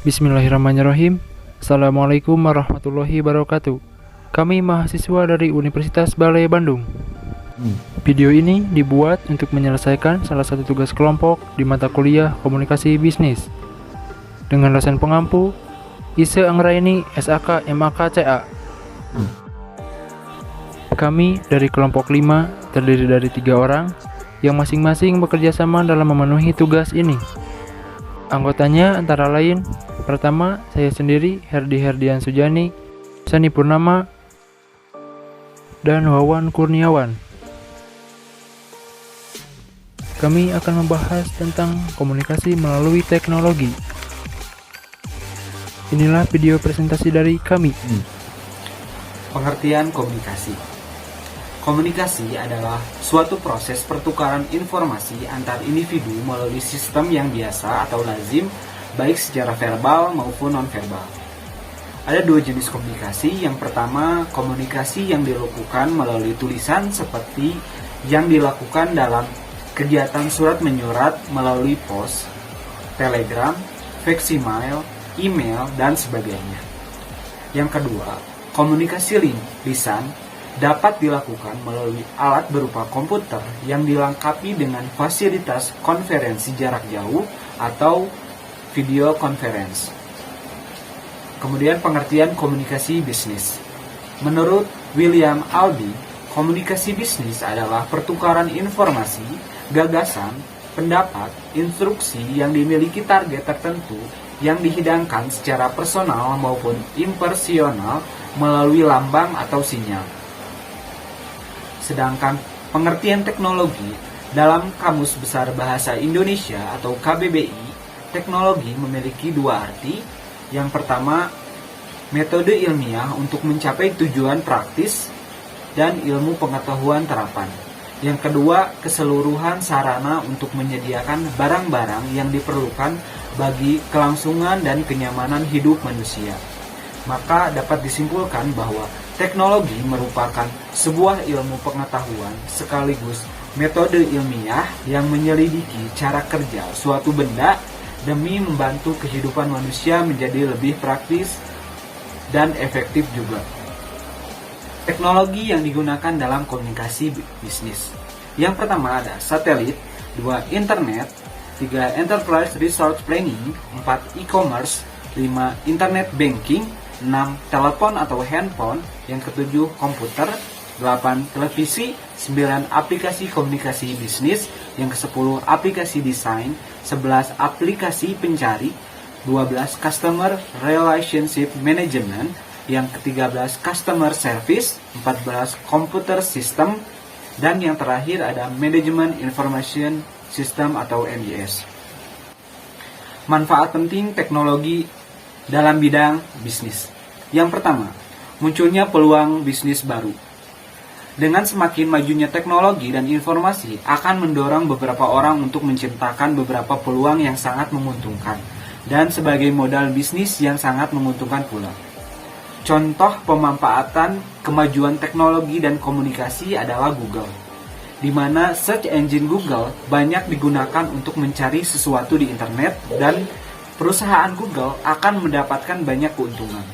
Bismillahirrahmanirrahim. Assalamualaikum warahmatullahi wabarakatuh. Kami mahasiswa dari Universitas Balai Bandung. Video ini dibuat untuk menyelesaikan salah satu tugas kelompok di mata kuliah Komunikasi Bisnis dengan dosen pengampu Ise Anggraini SAK MAK CA. Kami dari kelompok 5 terdiri dari 3 orang yang masing-masing bekerja sama dalam memenuhi tugas ini. Anggotanya antara lain, pertama saya sendiri Herdi Herdian Sujani, Sani Purnama, dan Wawan Kurniawan. Kami akan membahas tentang komunikasi melalui teknologi. Inilah video presentasi dari kami. Pengertian komunikasi. Komunikasi adalah suatu proses pertukaran informasi antar individu melalui sistem yang biasa atau lazim, baik secara verbal maupun non-verbal. Ada 2 jenis komunikasi. Yang pertama, komunikasi yang dilakukan melalui tulisan seperti yang dilakukan dalam kegiatan surat menyurat melalui pos, telegram, faksimiles, email, dan sebagainya. Yang kedua, komunikasi lisan dapat dilakukan melalui alat berupa komputer yang dilengkapi dengan fasilitas konferensi jarak jauh atau video conference. Kemudian pengertian komunikasi bisnis. Menurut William Alby, komunikasi bisnis adalah pertukaran informasi, gagasan, pendapat, instruksi yang dimiliki target tertentu yang dihidangkan secara personal maupun impersonal melalui lambang atau sinyal. Sedangkan pengertian teknologi dalam Kamus Besar Bahasa Indonesia atau KBBI, teknologi memiliki 2 arti. Yang pertama, metode ilmiah untuk mencapai tujuan praktis dan ilmu pengetahuan terapan. Yang kedua, keseluruhan sarana untuk menyediakan barang-barang yang diperlukan bagi kelangsungan dan kenyamanan hidup manusia. Maka dapat disimpulkan bahwa teknologi merupakan sebuah ilmu pengetahuan sekaligus metode ilmiah yang menyelidiki cara kerja suatu benda demi membantu kehidupan manusia menjadi lebih praktis dan efektif juga. Teknologi yang digunakan dalam komunikasi bisnis. Yang pertama ada satelit, 2 internet, 3 enterprise resource planning, 4 e-commerce, 5 internet banking, 6 telepon atau handphone, yang ke-7 komputer, 8 televisi, 9 aplikasi komunikasi bisnis, yang ke-10 aplikasi desain, 11 aplikasi pencari, 12 customer relationship management, yang ke-13 customer service, 14 computer system, dan yang terakhir ada management information system atau MIS. Manfaat penting teknologi dalam bidang bisnis. Yang pertama, munculnya peluang bisnis baru. Dengan semakin majunya teknologi dan informasi akan mendorong beberapa orang untuk menciptakan beberapa peluang yang sangat menguntungkan dan sebagai modal bisnis yang sangat menguntungkan pula. Contoh pemanfaatan kemajuan teknologi dan komunikasi adalah Google, di mana search engine Google banyak digunakan untuk mencari sesuatu di internet dan perusahaan Google akan mendapatkan banyak keuntungan.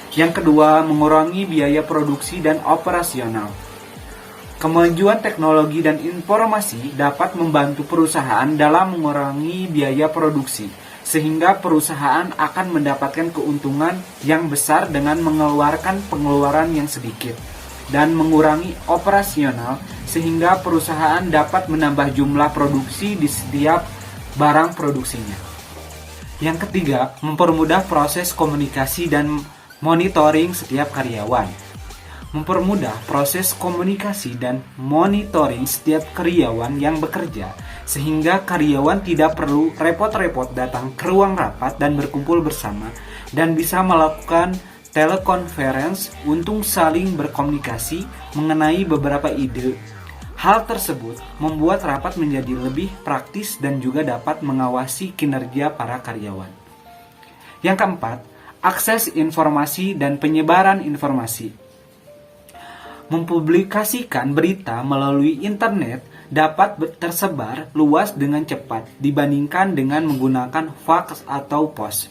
Yang kedua, mengurangi biaya produksi dan operasional. Kemajuan teknologi dan informasi dapat membantu perusahaan dalam mengurangi biaya produksi, sehingga perusahaan akan mendapatkan keuntungan yang besar dengan mengeluarkan pengeluaran yang sedikit, dan mengurangi operasional, sehingga perusahaan dapat menambah jumlah produksi di setiap barang produksinya. Yang ketiga, mempermudah proses komunikasi dan monitoring setiap karyawan. Mempermudah proses komunikasi dan monitoring setiap karyawan yang bekerja, sehingga karyawan tidak perlu repot-repot datang ke ruang rapat dan berkumpul bersama, dan bisa melakukan telekonferensi untuk saling berkomunikasi mengenai beberapa ide. Hal tersebut membuat rapat menjadi lebih praktis dan juga dapat mengawasi kinerja para karyawan. Yang keempat, akses informasi dan penyebaran informasi. Mempublikasikan berita melalui internet dapat tersebar luas dengan cepat dibandingkan dengan menggunakan fax atau pos.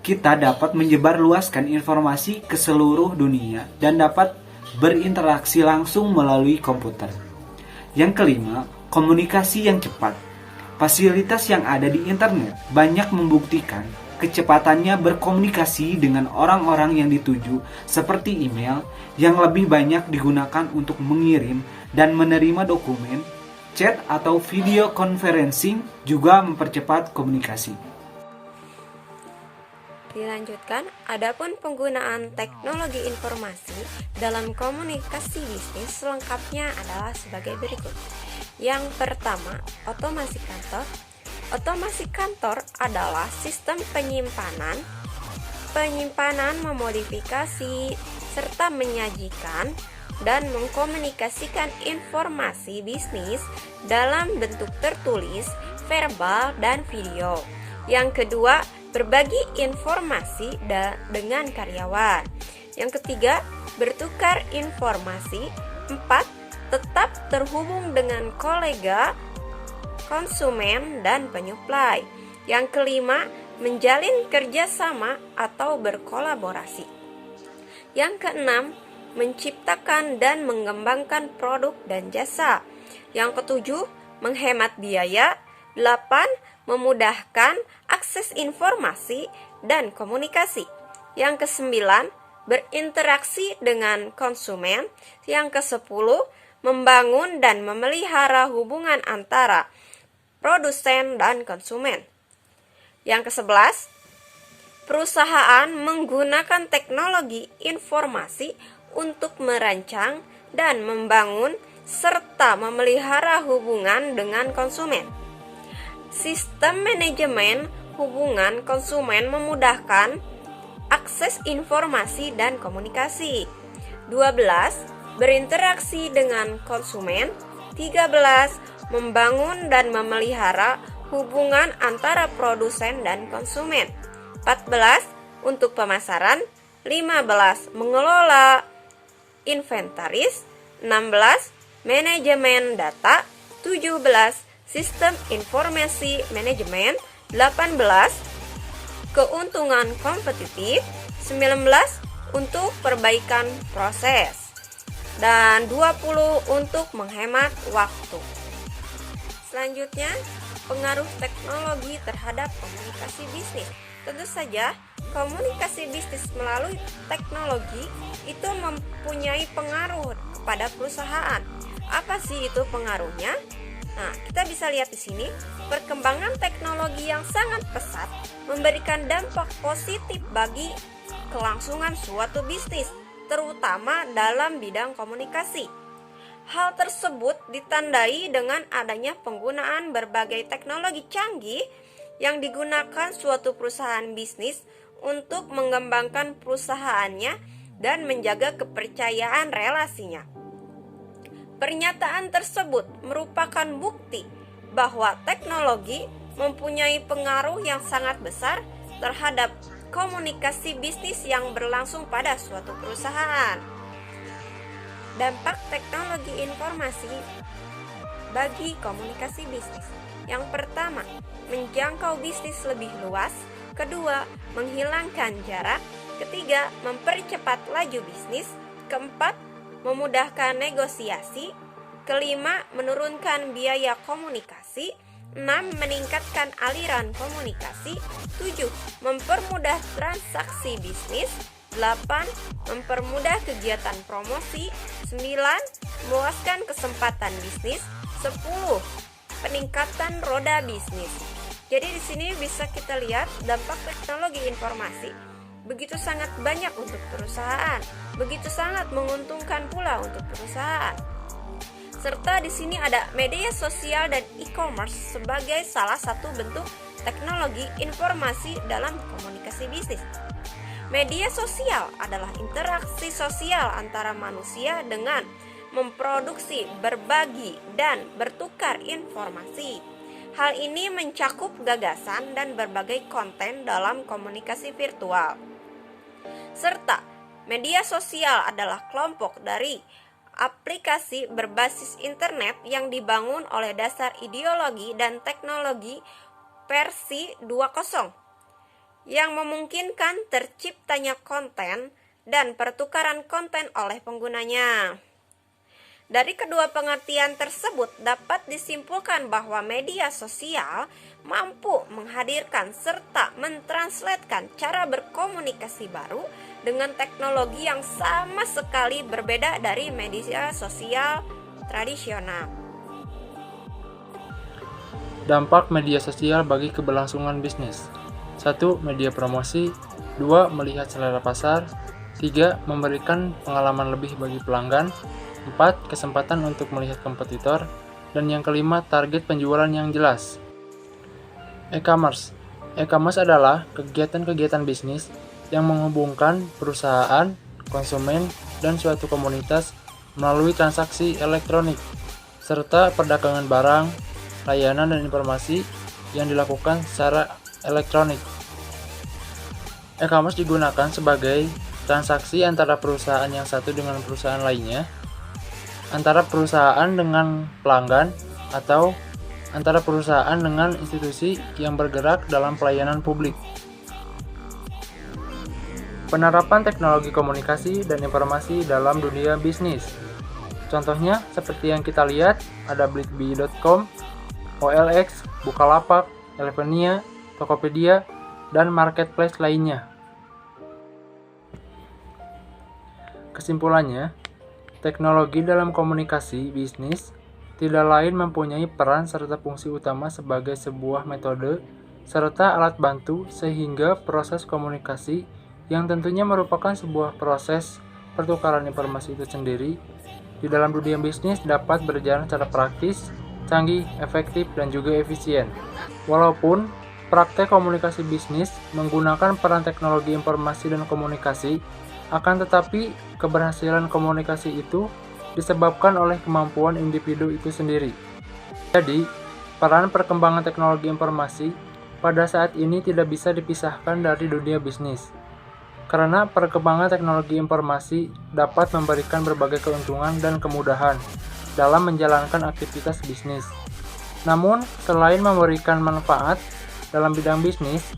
kita dapat menyebarluaskan informasi ke seluruh dunia dan dapat berinteraksi langsung melalui komputer. Yang kelima, komunikasi yang cepat. Fasilitas yang ada di internet banyak membuktikan kecepatannya berkomunikasi dengan orang-orang yang dituju, seperti email yang lebih banyak digunakan untuk mengirim dan menerima dokumen, chat atau video conferencing juga mempercepat komunikasi. Dilanjutkan, adapun penggunaan teknologi informasi dalam komunikasi bisnis selengkapnya adalah sebagai berikut. Yang pertama, otomasi kantor. Otomasi kantor adalah sistem penyimpanan, memodifikasi, serta menyajikan dan mengkomunikasikan informasi bisnis dalam bentuk tertulis, verbal, dan video. Yang kedua, berbagi informasi dengan karyawan. Yang ketiga, bertukar informasi. 4. Tetap terhubung dengan kolega, konsumen, dan penyuplai. Yang kelima, menjalin kerjasama atau berkolaborasi. Yang keenam, menciptakan dan mengembangkan produk dan jasa. Yang ketujuh, menghemat biaya. 8. Memudahkan akses informasi dan komunikasi. Yang kesembilan, berinteraksi dengan konsumen. Yang kesepuluh, membangun dan memelihara hubungan antara produsen dan konsumen. Yang ke-11, perusahaan menggunakan teknologi informasi untuk merancang dan membangun serta memelihara hubungan dengan konsumen. Sistem manajemen hubungan konsumen memudahkan akses informasi dan komunikasi. 12. Berinteraksi dengan konsumen. 13. Membangun dan memelihara hubungan antara produsen dan konsumen. 14. Untuk pemasaran. 15. Mengelola inventaris. 16. Manajemen data. 17. Sistem informasi manajemen. 18. Keuntungan kompetitif. 19. Untuk perbaikan proses. Dan 20. Untuk menghemat waktu. Selanjutnya, pengaruh teknologi terhadap komunikasi bisnis. Tentu saja, komunikasi bisnis melalui teknologi itu mempunyai pengaruh kepada perusahaan. Apa sih itu pengaruhnya? Nah, kita bisa lihat di sini, perkembangan teknologi yang sangat pesat memberikan dampak positif bagi kelangsungan suatu bisnis, terutama dalam bidang komunikasi. Hal tersebut ditandai dengan adanya penggunaan berbagai teknologi canggih yang digunakan suatu perusahaan bisnis untuk mengembangkan perusahaannya dan menjaga kepercayaan relasinya. Pernyataan tersebut merupakan bukti bahwa teknologi mempunyai pengaruh yang sangat besar terhadap komunikasi bisnis yang berlangsung pada suatu perusahaan. Dampak teknologi informasi bagi komunikasi bisnis. Yang pertama, menjangkau bisnis lebih luas. Kedua, menghilangkan jarak. Ketiga, mempercepat laju bisnis. Keempat, memudahkan negosiasi. Kelima, menurunkan biaya komunikasi. 6. Meningkatkan aliran komunikasi. 7. Mempermudah transaksi bisnis. 8. Mempermudah kegiatan promosi. 9. Meluaskan kesempatan bisnis. 10. Peningkatan roda bisnis. Jadi di sini bisa kita lihat dampak teknologi informasi begitu sangat banyak untuk perusahaan, begitu sangat menguntungkan pula untuk perusahaan. Serta di sini ada media sosial dan e-commerce sebagai salah satu bentuk teknologi informasi dalam komunikasi bisnis. Media sosial adalah interaksi sosial antara manusia dengan memproduksi, berbagi, dan bertukar informasi. Hal ini mencakup gagasan dan berbagai konten dalam komunikasi virtual. Serta, media sosial adalah kelompok dari aplikasi berbasis internet yang dibangun oleh dasar ideologi dan teknologi versi 2.0. yang memungkinkan terciptanya konten dan pertukaran konten oleh penggunanya. Dari kedua pengertian tersebut dapat disimpulkan bahwa media sosial mampu menghadirkan serta mentranslatkan cara berkomunikasi baru dengan teknologi yang sama sekali berbeda dari media sosial tradisional. Dampak media sosial bagi keberlangsungan bisnis. 1. Media promosi. 2. Melihat selera pasar. 3. Memberikan pengalaman lebih bagi pelanggan. 4. Kesempatan untuk melihat kompetitor. Dan yang kelima, target penjualan yang jelas. E-commerce. E-commerce adalah kegiatan-kegiatan bisnis yang menghubungkan perusahaan, konsumen, dan suatu komunitas melalui transaksi elektronik, serta perdagangan barang, layanan, dan informasi yang dilakukan secara elektronik. E-commerce digunakan sebagai transaksi antara perusahaan yang satu dengan perusahaan lainnya, antara perusahaan dengan pelanggan, atau antara perusahaan dengan institusi yang bergerak dalam pelayanan publik. Penerapan teknologi komunikasi dan informasi dalam dunia bisnis. Contohnya seperti yang kita lihat, ada blibli.com, OLX, Bukalapak, Elevania, Tokopedia, dan marketplace lainnya. Kesimpulannya, teknologi dalam komunikasi bisnis tidak lain mempunyai peran serta fungsi utama sebagai sebuah metode serta alat bantu sehingga proses komunikasi yang tentunya merupakan sebuah proses pertukaran informasi itu sendiri di dalam dunia bisnis dapat berjalan secara praktis, canggih, efektif, dan juga efisien. Walaupun praktek komunikasi bisnis menggunakan peran teknologi informasi dan komunikasi, akan tetapi keberhasilan komunikasi itu disebabkan oleh kemampuan individu itu sendiri. Jadi, peran perkembangan teknologi informasi pada saat ini tidak bisa dipisahkan dari dunia bisnis. Karena perkembangan teknologi informasi dapat memberikan berbagai keuntungan dan kemudahan dalam menjalankan aktivitas bisnis. Namun, selain memberikan manfaat dalam bidang bisnis,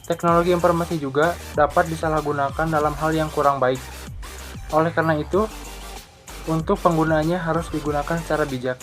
teknologi informasi juga dapat disalahgunakan dalam hal yang kurang baik. Oleh karena itu, untuk penggunaannya harus digunakan secara bijak.